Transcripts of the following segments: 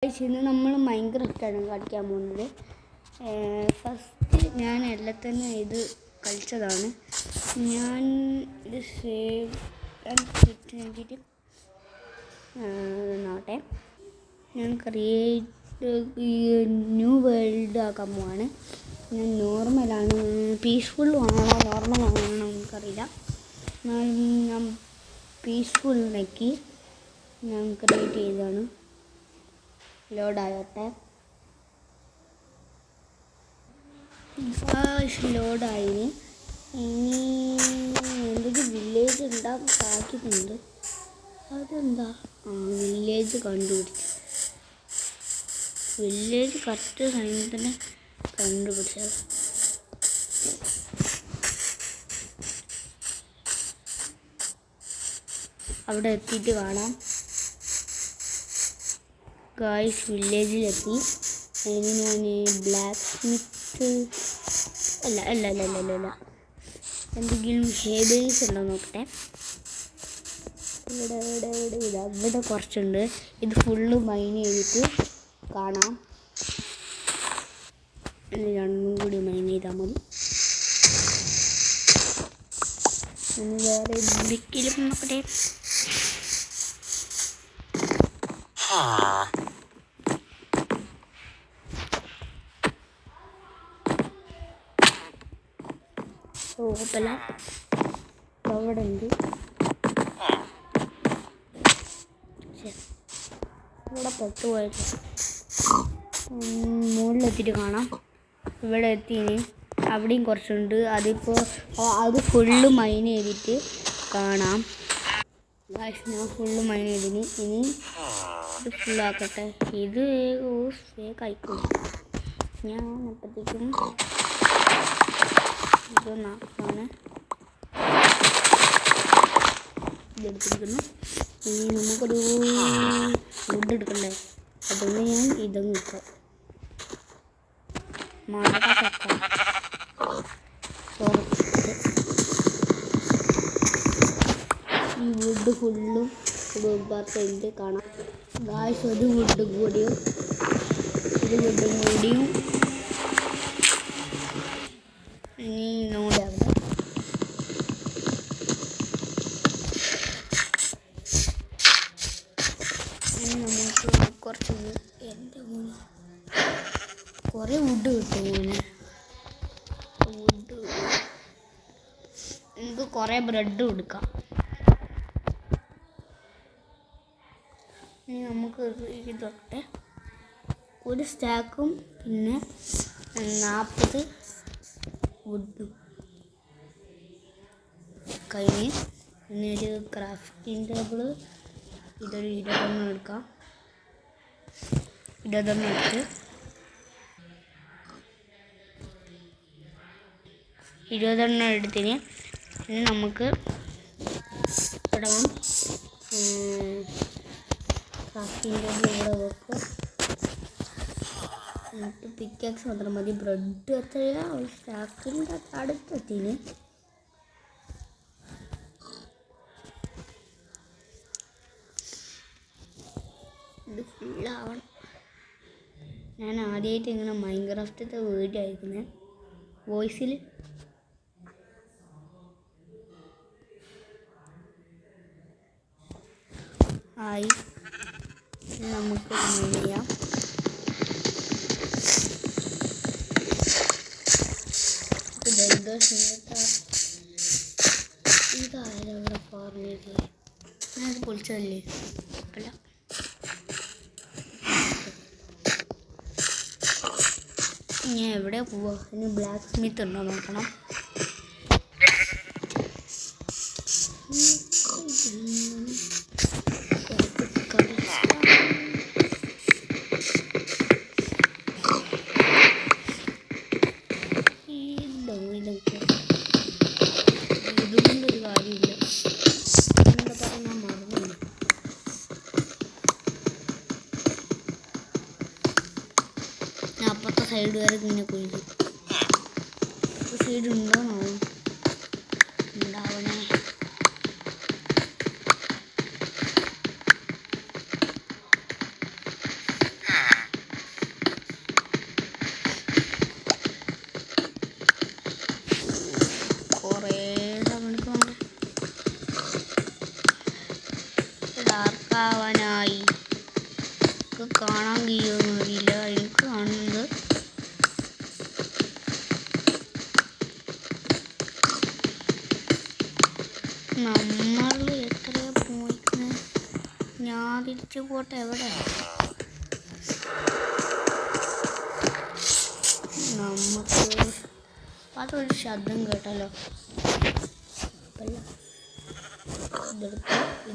ഇന്ന് നമ്മൾ മൈൻക്രാഫ്റ്റാണ് കളിക്കാൻ പോകുന്നത്. ഫസ്റ്റ് ഞാൻ എല്ലാം തന്നെ ഇത് കളിച്ചതാണ്. ഞാൻ ഇത് സേവ് വേണ്ടിയിട്ട് നോട്ടെ ഞാൻ ക്രിയേറ്റ് ന്യൂ വേൾഡ് ആക്കാൻ പോവാണ്. ഞാൻ നോർമലാണ്, പീസ്ഫുൾ ആണോ നോർമൽ ആണോ നമുക്കറിയില്ല. ഞാൻ പീസ്ഫുൾ ഞാൻ ക്രിയേറ്റ് ചെയ്തതാണ്. ലോഡാകട്ടെ. ലോഡായിന്. ഇനി എന്തൊരു വില്ലേജ് ഉണ്ടാക്കാൻ സാധിക്കുന്നുണ്ട്. അതെന്താ? വില്ലേജ് കണ്ടുപിടിച്ചു. വില്ലേജ് കറക്റ്റ് സമയത്തിന് കണ്ടുപിടിച്ചത്. അവിടെ എത്തിയിട്ട് കാണാം. ഗായ്സ്, വില്ലേജിലെത്തി. അതിന് ഞാൻ ബ്ലാക്ക് സ്മിത്ത് അല്ല എന്തെങ്കിലും ഹേബേഴ്സ് ഉണ്ടോ നോക്കട്ടെ. ഇവിടെ കുറച്ചുണ്ട്. ഇത് ഫുള്ള് മൈൻ ചെയ്തിട്ട് കാണാം. രണ്ടും കൂടി മൈൻ ചെയ്താൽ മതി. ഇനി വേറെ എന്തെങ്കിലും നോക്കട്ടെ. കുഴപ്പമില്ല, അവിടെ ഉണ്ട്. ഇവിടെ പെട്ടുപോയത് മുകളിലെത്തിയിട്ട് കാണാം. ഇവിടെ എത്തിന് അവിടെയും കുറച്ചുണ്ട്. അത് ഫുള്ള് മൈൻ ചെയ്തിട്ട് കാണാം. ഞാൻ ഫുള്ള് മൈൻ ചെയ്തിന്. ഇനി ഇത് ഫുള്ളാക്കട്ടെ. ഇത് കഴിക്കും ഞാൻ അപ്പോഴത്തേക്കും. ഇതൊന്നാക്കാണ് ഇതെടുത്തിരിക്കുന്നു. ഇനി നമുക്കൊരു വുഡ് എടുക്കണ്ടേ? അതൊന്ന് ഞാൻ ഇതൊന്ന് വെക്കാം. ഈ വുഡ് ഫുള്ളും സൈഡിൽ കാണാം. ഗായ്സ്, ഒരു വുഡും കൂടിയും ഇനി നോടെ അവിടെ നമുക്ക് കുറച്ച് എൻ്റെ കുറേ വുഡ് കിട്ടും. നമുക്ക് കുറേ ബ്രെഡ് കൊടുക്കാം. ഇനി നമുക്ക് ഇതൊക്കെ ഒരു സ്റ്റാക്കും പിന്നെ 40 വുഡും കഴിഞ്ഞ്. പിന്നെ ഒരു ക്രാഫ്റ്റിംഗ് ടേബിള് ഇതൊരു 20 എടുക്കാം. 20 എടുത്ത് 20 എടുത്തിന്. ഇനി നമുക്ക് ഇടാം. ക്രാഫ്റ്റിംഗ് ടേബിൾ ഇവിടെ വെക്കുക. എന്നിട്ട് പിക്കാക്സ് മാത്രം മതി. ബ്രെഡ് എത്രയാ? ഒരു സ്റ്റാക്കിൻ്റെ അടുത്തെത്തിന്. ഇത് ഫുള്ളാവണം. ഞാൻ ആദ്യമായിട്ട് ഇങ്ങനെ മൈൻക്രാഫ്റ്റിൻ്റെ വീഡിയോ അയക്കുന്നത് വോയിസിൽ. ആയി നമുക്ക് ചെയ്യാം. ഇതായാലും അവിടെ പറഞ്ഞില്ലേ, ഞാനത് പൊളിച്ചതല്ലേ? അല്ല, ഞാൻ എവിടെ പോവാ? ഇനി ബ്ലാക്ക് സ്മിത്ത് ഉണ്ടോ നോക്കണം. ഇതുകൊണ്ടൊരു കാര്യമില്ല. എന്താ പറയുക, ഞാൻ മറന്നില്ല. ഞാൻ അപ്പുറത്തെ സൈഡ് വരെ ഇങ്ങനെ കുഴിക്കും. സൈഡ് ഉണ്ടോന്നോ? ഉണ്ടാവണേ. നിങ്ങൾക്ക് കാണാൻ കഴിയുമെന്ന് അറിയില്ല. എനിക്ക് കാണുന്നത് നമ്മൾ എത്രയാ പോയിക്കുന്നത്? ഞാൻ തിരിച്ചു പോട്ടെ. എവിടെ നമുക്ക് അതൊരു ശബ്ദം കേട്ടല്ലോ.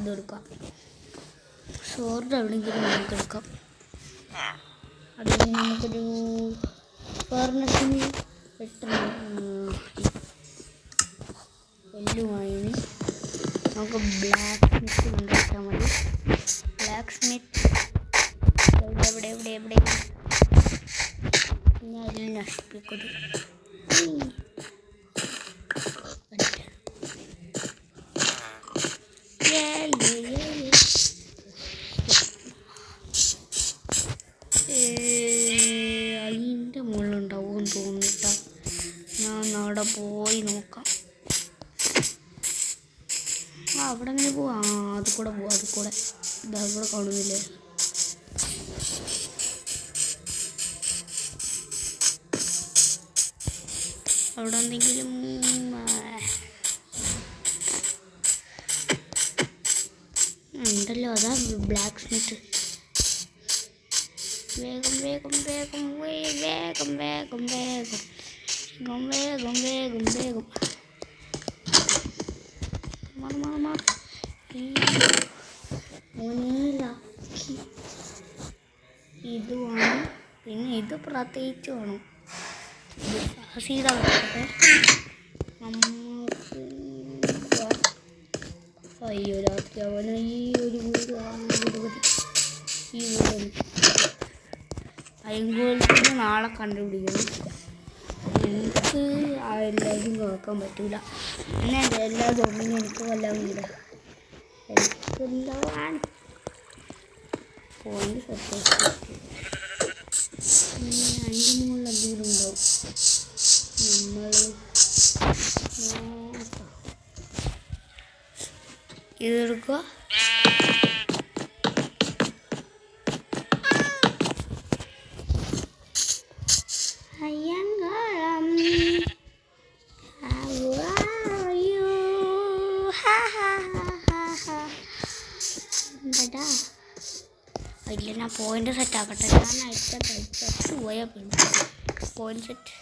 ഇതെടുക്കാം. സോറിൻ്റെ എവിടെയെങ്കിലും നമുക്ക് എടുക്കാം. അതിന് നമുക്കൊരു ഫർണസിന് എല്ലുമായി നമുക്ക് ബ്ലാക്ക് സ്മിത്ത് കണ്ടുപിടിച്ചാൽ മതി. ബ്ലാക്ക് സ്മിത്ത് എവിടെ ഞാൻ അതിൽ നശിപ്പിക്കുന്നു. അതിൻ്റെ മുള്ളുണ്ടാവും തോന്നിട്ട. ഞാൻ അവിടെ പോയി നോക്കാം. അവിടെ അങ്ങനെ പോവാ. അത് കൂടെ ഇതവിടെ കാണുന്നില്ലേ? അവിടെ എന്തെങ്കിലും ഉണ്ടല്ലോ. അതാ ബ്ലാക്ക് സ്മിത്ത്. വേഗം ഇത് വേണം. പിന്നെ ഇത് പ്രത്യേകിച്ച് വേണം. അയ്യോ രാത്രി അവന ഈ ഒരു വീട് ഈ വീട് അയങ്കോലത്തിന് നാളെ കണ്ടുപിടിക്കണം. എനിക്ക് ആ എല്ലാവരും നോക്കാൻ പറ്റൂല. പിന്നെ എല്ലാ സോമിനും എനിക്ക് കൊല്ലാൻ വീട. എനിക്കെന്താണ് പോയിന്റ് സെറ്റ്. അതിൻ്റെ മുകളിൽ എന്തെങ്കിലും ഉണ്ടാവും. നമ്മൾ ഇതെടുക്കുക. ഇല്ല, ഞാൻ പോയിന്റ് സെറ്റ് ആക്കട്ടെ. ഞാൻ അയച്ചു പോയാൽ പിന്നെ പോയിന്റ് സെറ്റ്.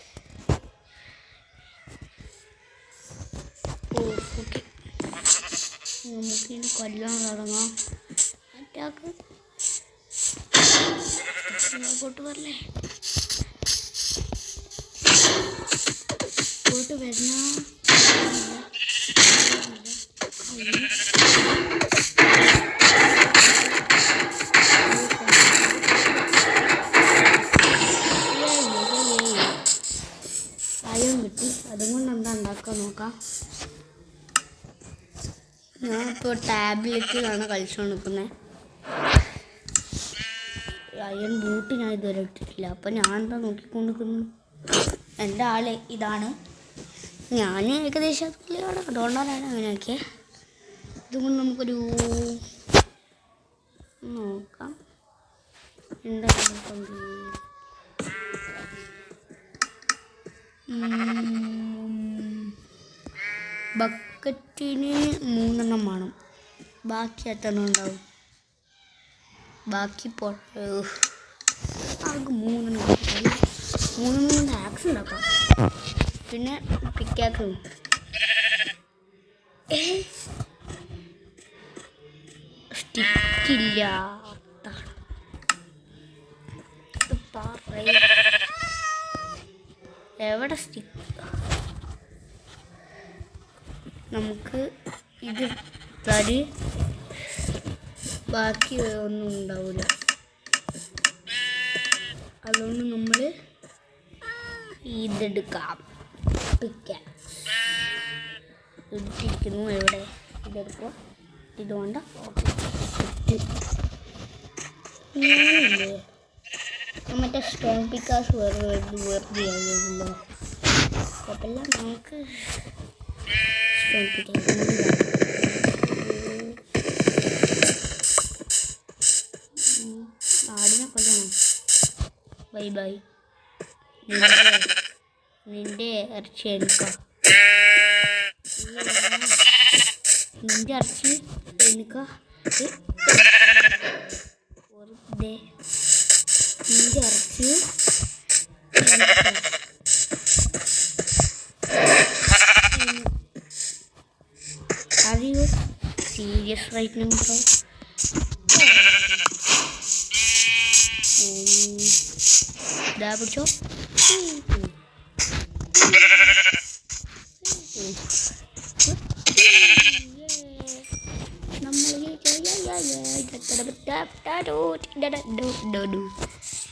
ഓക്കെ, നമുക്കിനി കൊല്ലാൻ തുടങ്ങാം. അറ്റാക്ക് അങ്ങോട്ട് വരല്ലേ? ഇങ്ങോട്ട് വരണ സായം കിട്ടി. അതുകൊണ്ട് എന്താ ഉണ്ടാക്കാൻ നോക്കാം. ഞാനിപ്പോൾ ടാബ്ലറ്റിലാണ് കളിച്ചുകൊണ്ട് നിൽക്കുന്നത്. അയൺ ബൂട്ട് ഞാൻ ഇതുവരെ ഇട്ടിട്ടില്ല. അപ്പം ഞാൻ എന്താ നോക്കിക്കൊണ്ടിരിക്കുന്നു. എൻ്റെ ആള് ഇതാണ്. ഞാൻ ഏകദേശം അതിലാണ്, അതുകൊണ്ടാണ് അങ്ങനെയൊക്കെ. ഇതുകൊണ്ട് നമുക്കൊരു നോക്കാം എന്താ നോക്കണ്ടേ. ബക്കറ്റിന് 3 എണ്ണം വേണം. ബാക്കി എത്ര എണ്ണം ഉണ്ടാവും? ബാക്കി അവർക്ക് 3 എണ്ണം കൊണ്ട് ആക്സ് ഉണ്ടാക്കാം. പിന്നെ പിക്കാക്കും സ്റ്റിക്കില്ല. എവിടെ സ്റ്റിക്ക്? നമുക്ക് ഇത് തരി ബാക്കി ഒന്നും ഉണ്ടാവില്ല. അതുകൊണ്ട് നമ്മൾ ഇതെടുക്കാം. ഇട്ടിരിക്കുന്നു. എവിടെ ഇതെടുക്കുക? ഇതുകൊണ്ട് മറ്റേ സ്റ്റോൺ പിക്കാസ് വെറുതെ ആകുമല്ലോ. കുഴപ്പമില്ല, നമുക്ക് സ്റ്റോൺ പിക്കാസ് ആടിനെ കൊല്ലണം. Bye bye. നിന്റെ ഇറച്ചി എനിക്കോ? നിന്റെ ഇറച്ചി എനിക്കോ? വെറുതെ നിന്റെ ഇറച്ചി Are you serious right now, bro? Da pidicho.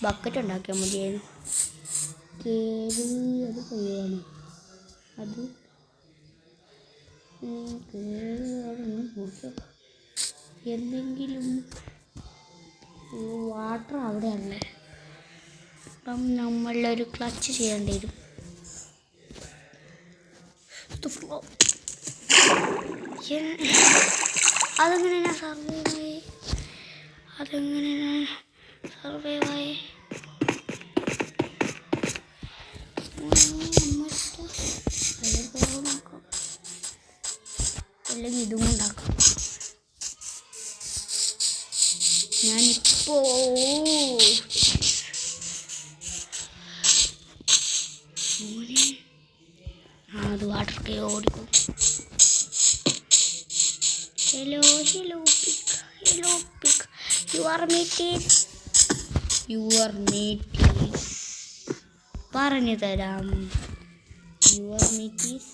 Bucket ഉണ്ടാക്കിയാൽ മതിയായിരുന്നു. അത് കഴിയാണ് അത് എന്തെങ്കിലും വാട്ടർ അവിടെയല്ല. അപ്പം നമ്മളൊരു ക്ലച്ച് ചെയ്യേണ്ടി വരും. അതെങ്ങനെ ഞാൻ സർവൈവ് ആയി നോക്കാം. അല്ലെങ്കിൽ ഇതും ഉണ്ടാക്കാം. ഞാനിപ്പോ അത് വാട്ടർ കേ ഓടിക്കും. ഹലോ പിക്ക് യുവർ മീറ്റ് പറഞ്ഞു തരാം. യുവർ മീറ്റ് ഈസ്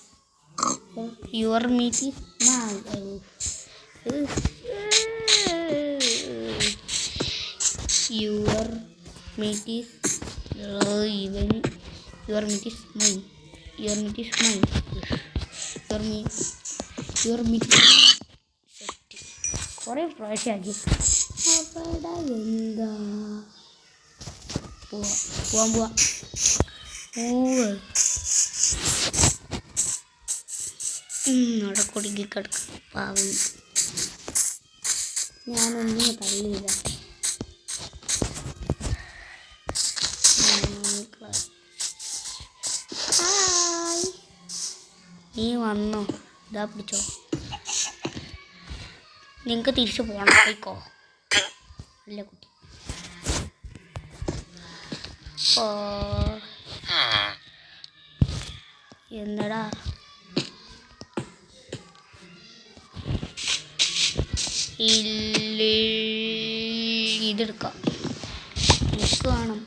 കുറേ പ്രാവശ്യമാക്കി. അവിടെ എന്താ പോവാ അവിടെ കുടുങ്ങി കിടക്കും പാവം. ഞാനൊന്നും തള്ളിയില്ല. നീ വന്നോ? ഇതാ പിടിച്ചോ. നിങ്ങൾക്ക് തിരിച്ചു പോകണം. പോയിക്കോ. അല്ല കുട്ടി. എന്നടാ ഇതെടുക്കാം. എനിക്ക് വേണം.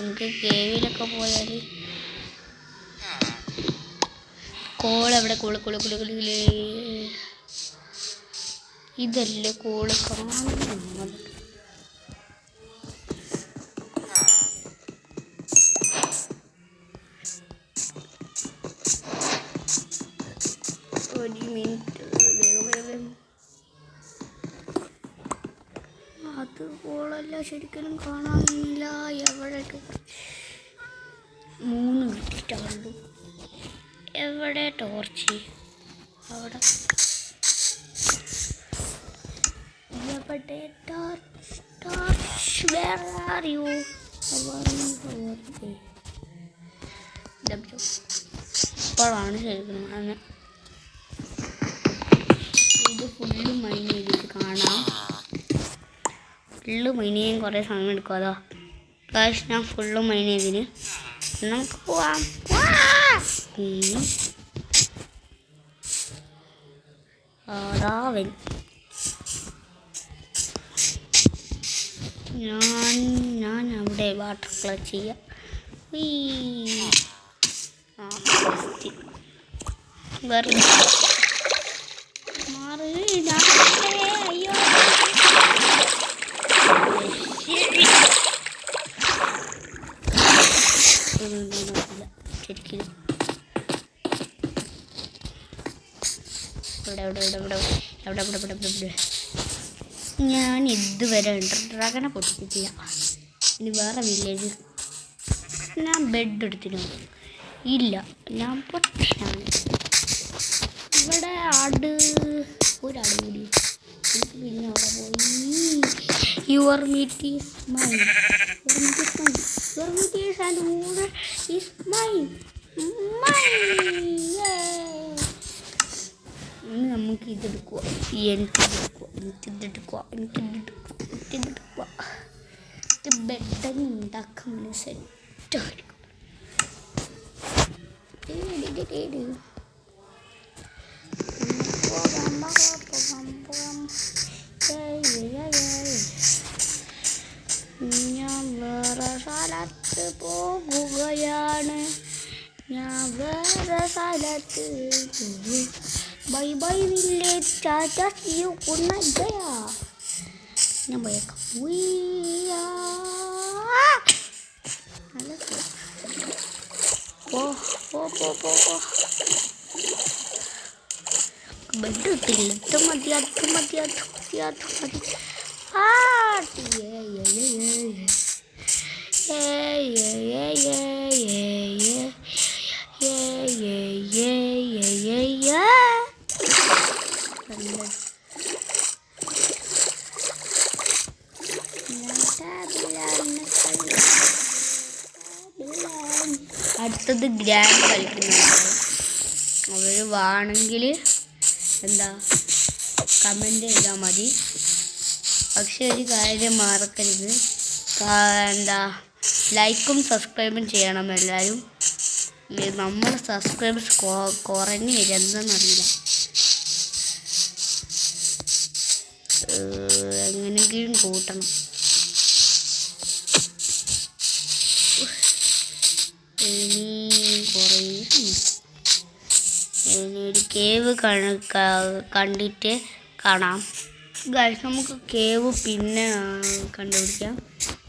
എനിക്ക് കേവിലൊക്കെ പോയാൽ കോളെവിടെ? കോള് ഇതല്ലേ കോള് കാണുന്നത്. ഒരു മിനിറ്റ്. അത് കോളല്ല, ശരിക്കും കാണാനില്ല. എവിടെ 3 മിനിറ്റാണുള്ളൂ. എവിടെ ടോർച്ച്? അവിടെ എവിടെ ടോർച്ച്? Where are you? ഇപ്പോഴാണ് ശരിക്കും അന്ന് ഇത് ഫുള്ള് മൈൻ ചെയ്തിട്ട് കാണാം. ഫുള്ള് മൈൻ ചെയ്യാൻ കുറേ സമയം എടുക്കും. അതാ കാശ് ഞാൻ ഫുള്ള് മൈൻ ചെയ്തിന്. നമുക്ക് പോവാം. രാവൻ ഞാൻ അവിടെ വാട്ടർ ക്ലച്ച് ചെയ്യാം. വെറുതെ മാറി. അയ്യോ ശരിക്കും ഇവിടെ ഞാൻ ഇതുവരെ ഡ്രാഗനെ പൊട്ടിച്ചിട്ടില്ല. ഇനി വേറെ വില്ലേജ് ഞാൻ ബെഡ് എടുത്തിനു ഇല്ല. ഞാൻ പൊട്ടാണ്. ഇവിടെ ഒരാട് കൂടി പിന്നെ അവിടെ പോയി your meat is mine, your meat is and order is mine. ഇനി നമുക്ക് ഇതെടുക്കുക, എനിക്കിതെടുക്കുക. ഇത് ബെഡങ്ങ് ഉണ്ടാക്കാൻ സെറ്റായിരിക്കും. ഞാൻ വേറെ സ്ഥലത്ത് പോകുകയാണ്, bye bye village, tata see you, good night ഗയ. ഞാൻ പോയേക്കാം. ബെഡ് കിട്ടില്ല, ഇത് മതി. അടുത്തത് ഗ്രാൻഡ് കളിക്കുന്നുണ്ട്. അവർ വേണമെങ്കിൽ എന്താ കമൻറ്റ് ചെയ്താൽ മതി. പക്ഷെ ഒരു കാര്യം മറക്കരുത്, എന്താ ലൈക്കും സബ്സ്ക്രൈബും ചെയ്യണം എല്ലാവരും. നമ്മുടെ സബ്സ്ക്രൈബേഴ്സ് കുറഞ്ഞു വരും, എന്താണെന്നറിയില്ല. എങ്ങനെയെങ്കിലും കൂട്ടണം. ഇനി കുറേ ഒരു കേവ് കണ്ടിട്ട് കാണാം ഗൈസ്. നമുക്ക് കേവ് പിന്നെ കണ്ടുപിടിക്കാം.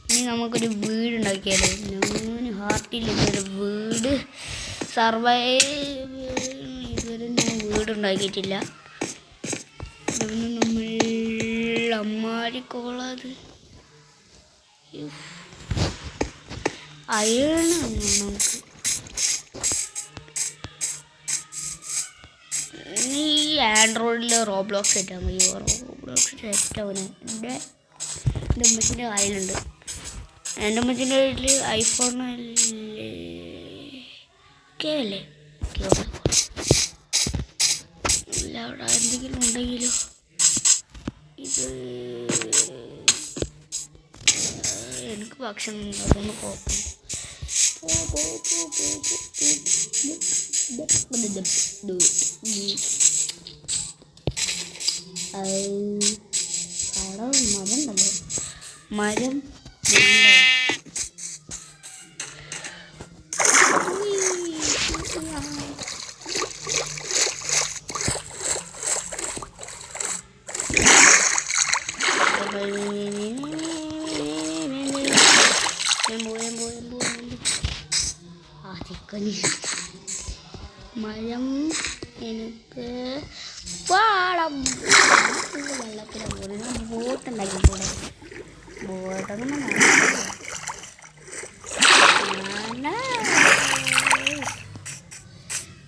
ഇനി നമുക്കൊരു വീട് ഉണ്ടാക്കിയാലോ. ഞാൻ ഹാർട്ടിലൊരു വീട് ഇതുവരെ ഞാൻ വീടുണ്ടാക്കിയിട്ടില്ല. ഇതൊന്ന് നമ്മൾ അമ്മാരിക്കോളത് അയണ് നമുക്ക്. ഈ ആൻഡ്രോയിഡിൽ റോബ്ലോക്സ് ഇട്ടാൽ മതി. റോബ്ലോക്സ് സെറ്റാവനെ. എൻ്റെ ഉമ്മച്ചിൻ്റെ കയ്യിലുണ്ട്. എൻ്റെ ഉമ്മച്ചിൻ്റെ വീട്ടിൽ ഐഫോൺ ഒക്കെ അല്ലേ. ഇല്ല, അവിടെ എന്തെങ്കിലും ഉണ്ടെങ്കിലോ. ഇത് എനിക്ക് ഭക്ഷണം അതൊന്ന് കുഴപ്പമില്ല. മരം ഉണ്ടല്ലോ, മരം മരം എനിക്ക് പാടം വെള്ളത്തിലെ ബോട്ടുണ്ടാക്കി കൂടെ. ബോട്ടൊന്നും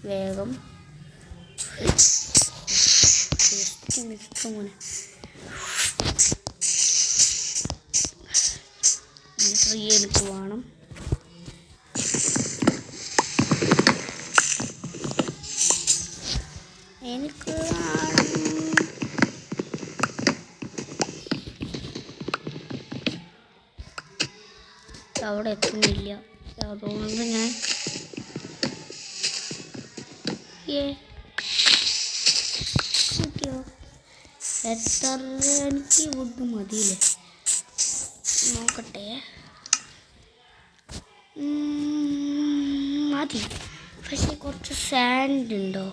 വേഗം മോനെ ഫ്രീ എനിക്ക് വേണം. എനിക്ക് അവിടെ എത്തുന്നില്ല, അതുകൊണ്ട് ഞാൻ കിട്ടിയോ എത്ര എനിക്ക് വുഡ് മതിയില്ലേ. നോക്കട്ടെ, മതി. പക്ഷെ കുറച്ച് സാൻഡ് ഉണ്ടോ?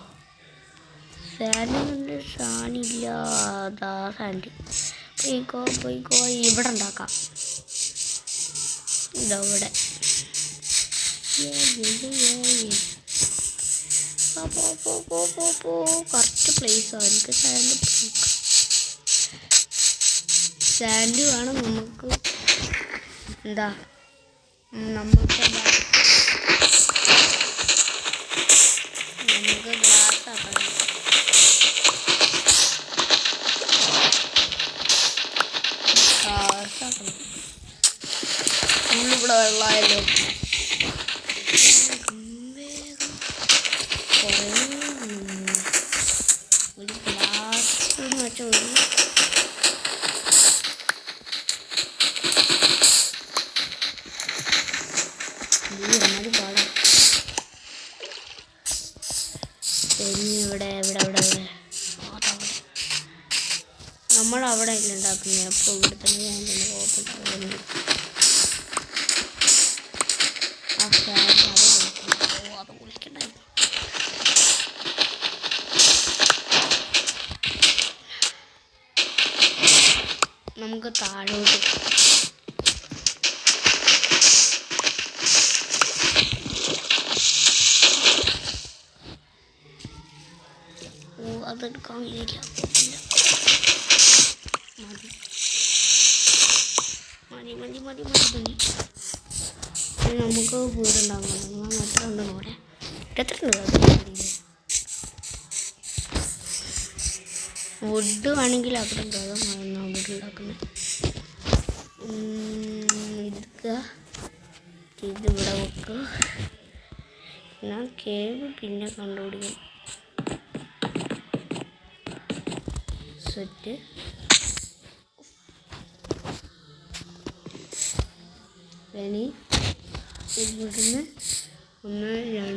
സാൻഡിനുണ്ട്, സാനില്ല. അതാ സാൻഡ്. പോയിക്കോ ഇവിടെ ഉണ്ടാക്കാം. ഇതവിടെ കറക്റ്റ് പ്ലേസാണ്. എനിക്ക് സാൻഡ് വേണം നമുക്ക്. എന്താ നമുക്ക് ഗ്ലാസ് ആക്കണം. ഉണ്ടാക്കണം. നമ്മളിവിടെ വെള്ളമായല്ലോ. കുറേ ഒരു ഗ്ലാസ് വെച്ച ഒരു എന്നാലും പാടാം. പിന്നെ ഇവിടെ നമ്മളവിടെ ഇല്ല ഉണ്ടാക്കുന്നത്. അപ്പോൾ ഇവിടെ തന്നെ ഞാൻ തന്നെ കുഴപ്പമില്ല. ആ ഫാൻ അത് കുളിക്കണ്ടായിരുന്നു. നമുക്ക് താഴോട്ട് അതെടുക്കാൻ കഴിയില്ല. മതി നമുക്ക് വീടുണ്ടാകുന്നുണ്ട്. നിങ്ങൾ എത്ര ഉണ്ടെന്ന് പറയാം. എത്ര ഉണ്ട് വുഡ് വേണമെങ്കിൽ അവിടെ ഉണ്ടാകാം. വീടുണ്ടാക്കുന്നത് എടുക്കുക, ഇതിവിടെ വെക്കുക. ഞാൻ കേവ് പിന്നെ കണ്ടുപിടിക്കും. സെറ്റ് ഇനി ഇവിടുന്ന് 1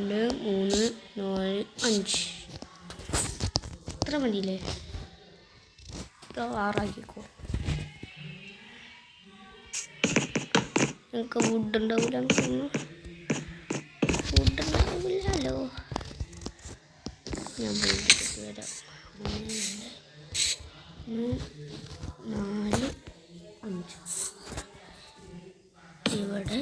2 3 4 5 ഇത്ര മതിയില്ലേ? 6 ആക്കിക്കോ. നിങ്ങൾക്ക് വുഡ് ഉണ്ടാവില്ല. വുഡ് ഉണ്ടാവില്ലല്ലോ. ഞാൻ പോയിട്ട് വരാം. 1 2 4 5 ഇവിടെ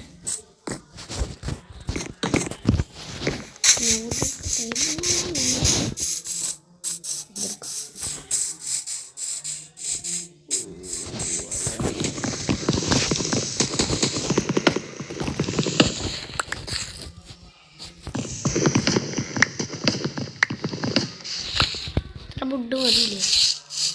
വുഡ് മതിയില്ലേ? മതി.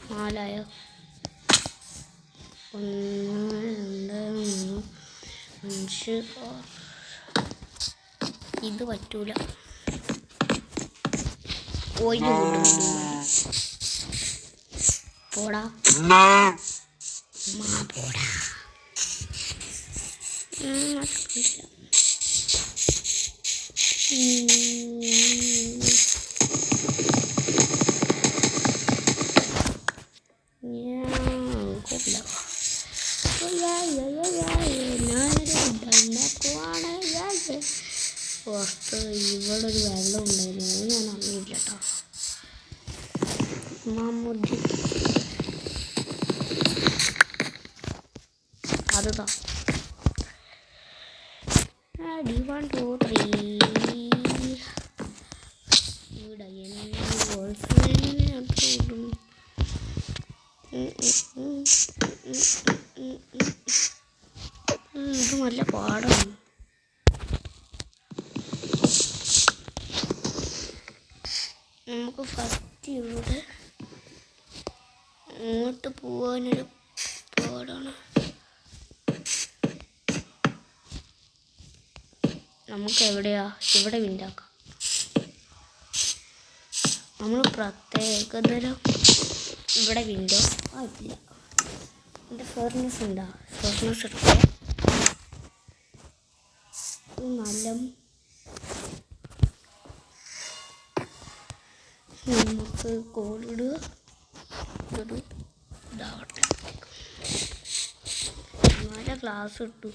നാലായോ? 1 2 3 5 6. ഇത് പറ്റൂല. പോടാ പോടാ. പുറത്ത് ഇവിടെ ഒരു വെള്ളം ഉണ്ടായിരുന്നു. ഞാൻ അറിയില്ല കേട്ടോ. മാമുദ്ദി അതുതാ 1 2 3 ഇവിടെ ഇത് നല്ല പാടാണ്. നമുക്ക് ഫസ്റ്റ് ഇവിടെ അങ്ങോട്ട് പോകാനൊരു പാടാണ്. നമുക്ക് എവിടെയാ ഇവിടെ വിൻഡാക്കാം. നമ്മൾ പ്രത്യേകതരം ഇവിടെ വിൻഡോ ആയിട്ടില്ല. എൻ്റെ ഫർണിസ് ഉണ്ടോ? ഫർണിസ് എടുക്കാം. നല്ല നമുക്ക് കോഡിടുക. ഒരു ഇതാവട്ടെ. നല്ല ക്ലാസ് ഇട്ടു.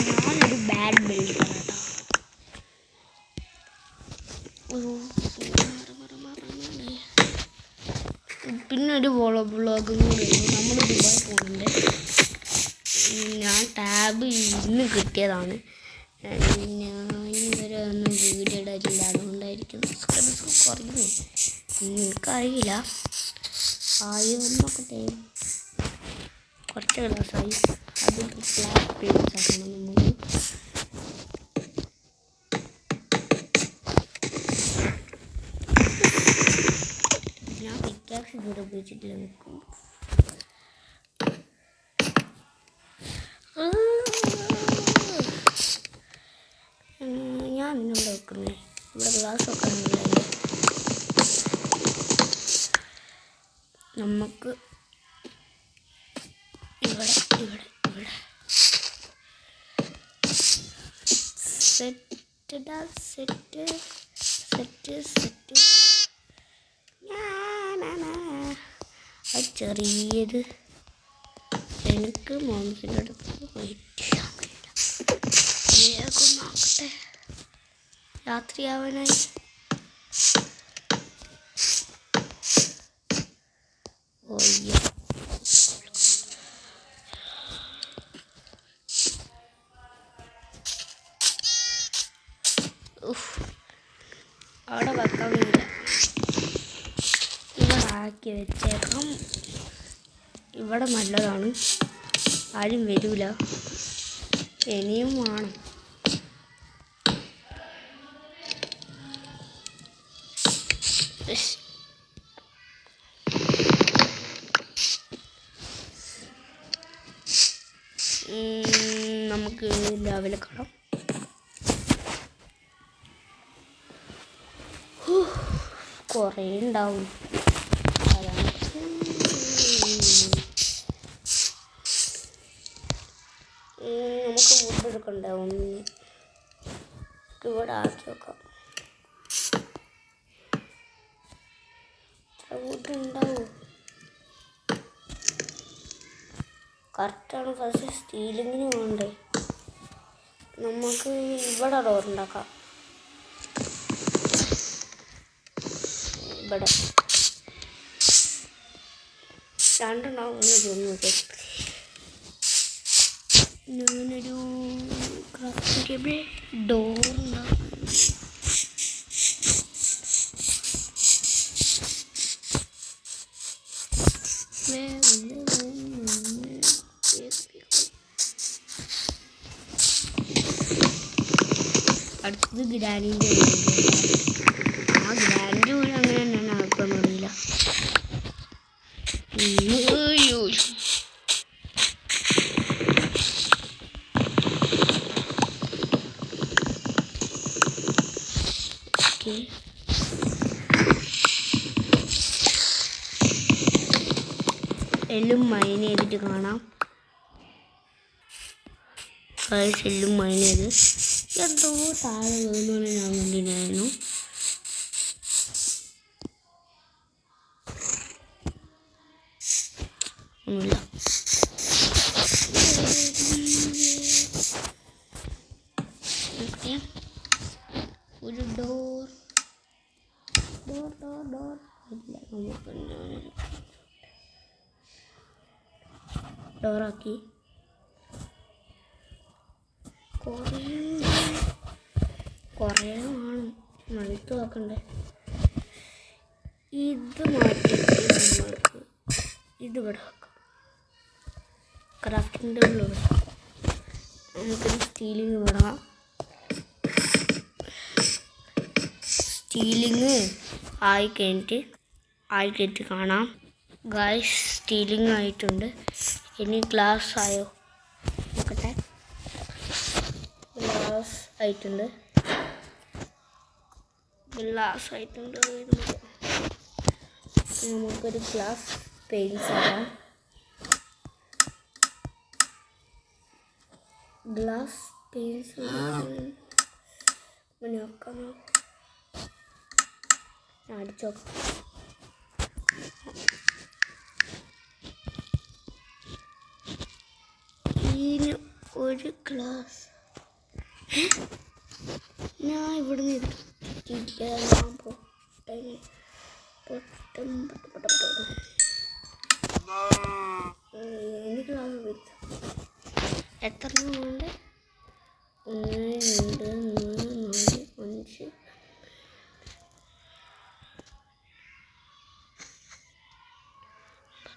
ഞാനൊരു ബാഡ് ബിൽഡറാണ് കേട്ടോ. പിന്നെ ഒരു വ്ളോഗും കൂടി നമ്മൾ ദുബായ് പോകുന്നുണ്ട്. ഞാൻ ടാബ് ഇന്ന് കിട്ടിയതാണ്. ഞാൻ ഇതുവരെ ഒന്നും വീഡിയോ ഇടാറില്ല, അതുകൊണ്ടായിരിക്കും സബ്സ്ക്രൈബേഴ്സ് കുറയുന്നു. എനിക്കറിയില്ല, ആയൊന്നൊക്കെ തരും. കുറച്ച് ക്ലാസ്സായി. അത് ക്ലാസ് പേജ് ആക്കണം നമുക്ക്. ഞാൻ പിക്കാക്സ് ഇതുവരെ ഉപയോഗിച്ചിട്ടില്ല. നിൽക്കും ഞാൻ ഇന്നിവിടെ വെക്കുന്നത് ഇവിടെ ഗ്ലാസ് വെക്കാനില്ല. നമുക്ക് ഇവിടെ ഇവിടെ ഇവിടെ സെറ്റ് അത് ചെറിയത് എനിക്ക് മോംസിൻ്റെ അടുത്ത് വെയിറ്റ് ചെയ്യാൻ കഴിയില്ല. വേഗം നോക്കട്ടെ, രാത്രിയാവാനായി. ഓയ്യോ, അവിടെ വെക്കാൻ കഴിയില്ല. ഇവിടെ ആക്കി വെച്ചേക്കാം. ഇവിടെ നല്ലതാണ്, ആരും വരില്ല. ഇനിയും വേണം. നമുക്ക് രാവിലെ കാണാം. കുറേ ഉണ്ടാവും. നമുക്ക് ഫുഡ് എടുക്കണ്ടാവും. ഇവിടെ ആക്കി വെക്കാം. ഫുഡ് ഉണ്ടാവും. കറക്റ്റാണ്. ഫസ്റ്റ് സ്റ്റീലിങ്ങിന് വേണ്ടേ. നമുക്ക് ഇവിടെ ഡോറുണ്ടാക്കാം. ഇവിടെ രണ്ടെണ്ണാവും. ഞാനൊരു ക്രാഫ്റ്റിംഗ് ടേബിൾ ഡോറുണ്ടാക്കും. അടുത്തത് ഗ്രാനിൻ്റെ ആ ഗ്രാനിൻ്റെ പോലെ അങ്ങനെ തന്നെയാണ് ആർക്കൊന്നും അറിയില്ല. എല്ലാം മൈൻ ചെയ്തിട്ട് കാണാം. എല്ലാം മൈൻ ചെയ്ത് എന്തോ താഴെ വീഴുന്നു ഞാൻ കണ്ടിട്ടുണ്ടായിരുന്നു. ഒന്നുമില്ല. ഒരു ഡോറാക്കി. കുറേ വേണം, മണിക്ക് നോക്കണ്ടേ. ഇത് മാറ്റിയിട്ട് നമ്മൾക്ക് ഇതിവിടെ വെക്കാം. ക്രാഫ്റ്റിംഗ് ടേബിൾ ഇവിടെ നമുക്കൊരു സ്റ്റീലിങ് വിടാം. സ്റ്റീലിങ് ആയി കഴിഞ്ഞിട്ട് കാണാം. ഗായ്സ്, സ്റ്റീലിങ് ആയിട്ടുണ്ട്. ഇനി ഗ്ലാസ് ആയോ നോക്കട്ടെ. ഗ്ലാസ് ആയിട്ടുണ്ട്. നമുക്കൊരു ഗ്ലാസ് പെയിൻസ് ആകാം. ഗ്ലാസ് പെയിൻസ് നോക്കാം. അടിച്ചോക്കാം. ഇനി ഒരു ഗ്ലാസ് ഞാൻ ഇവിടുന്ന് എടുത്തു. എനിക്ക് എത്ര ഉണ്ട്? 1 2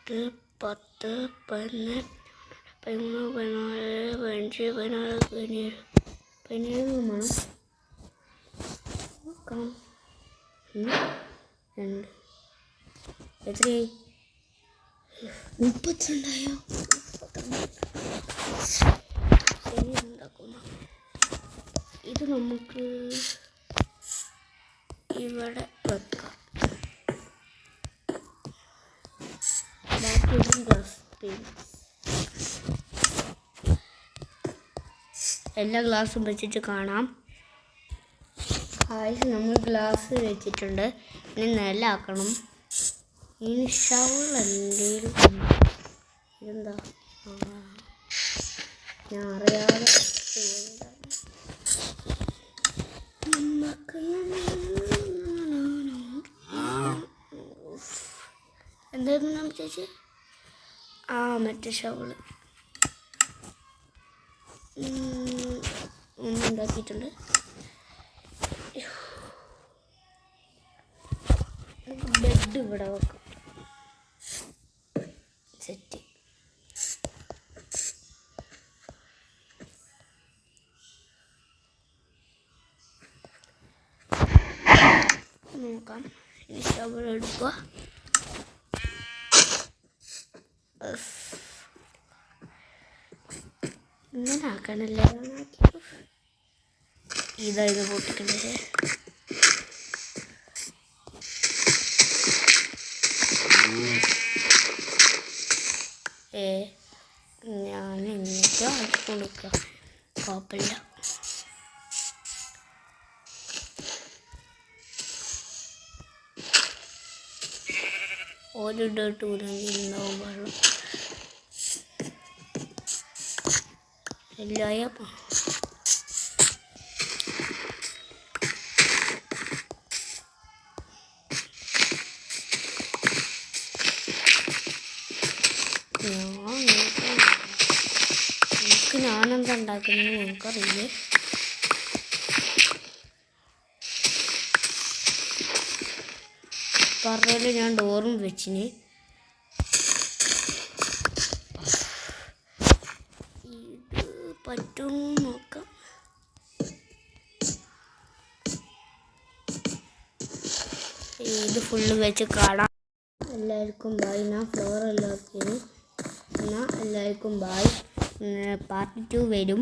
3 4 5 10 11 13 14 15 16 17 വേണം. നോക്കാം. 2 എത്രയായി? 32ആയോ? ശരി, ഉണ്ടാക്കുന്ന ഇത് നമുക്ക് ഇവിടെ വെക്കാം. എല്ലാ ഗ്ലാസും വെച്ചിട്ട് കാണാം. നമ്മൾ ഗ്ലാസ് വെച്ചിട്ടുണ്ട്. ഇനി നിലാക്കണം. ഇനി ഷവൾ എന്തെങ്കിലും ഇതെന്താ? ഞാൻ അറിയാതെ എന്തായിരുന്നു നാം ചേച്ചി? മറ്റേ ഷവള് ഉണ്ടാക്കിയിട്ടുണ്ട്. ബെഡ് ഇവിടെ വെക്കാം. സെറ്റ്. നോക്കാം. ഇനി ഷവൾ എടുക്കുക. ഇങ്ങനെ ആക്കാനല്ലേ ഇത് പൊട്ടിക്കണ്ടേ? ഞാൻ എന്നിട്ട് ആക്കി കൊടുക്കുക. കുഴപ്പമില്ല. ഒരിടട്ട് ഉണ്ടാവും വെള്ളം എല്ലായപ്പ ഞാനെന്താ ഉണ്ടാക്കുന്നത് നമുക്കറിയില്ലേ. പറഞ്ഞാല് ഞാൻ ഡോറും വെച്ചിന്. ഇത് പറ്റുമോ നോക്കാം. ഇത് ഫുള്ള് വെച്ച് കാണാം. എല്ലാവർക്കും ബായ്. ഞാൻ ഫ്ലോർ എല്ലാവർക്കും എന്നാൽ എല്ലാവർക്കും ബായ്. പാർട്ട് 2 വരും.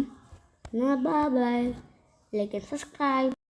Bye bye. Like and subscribe.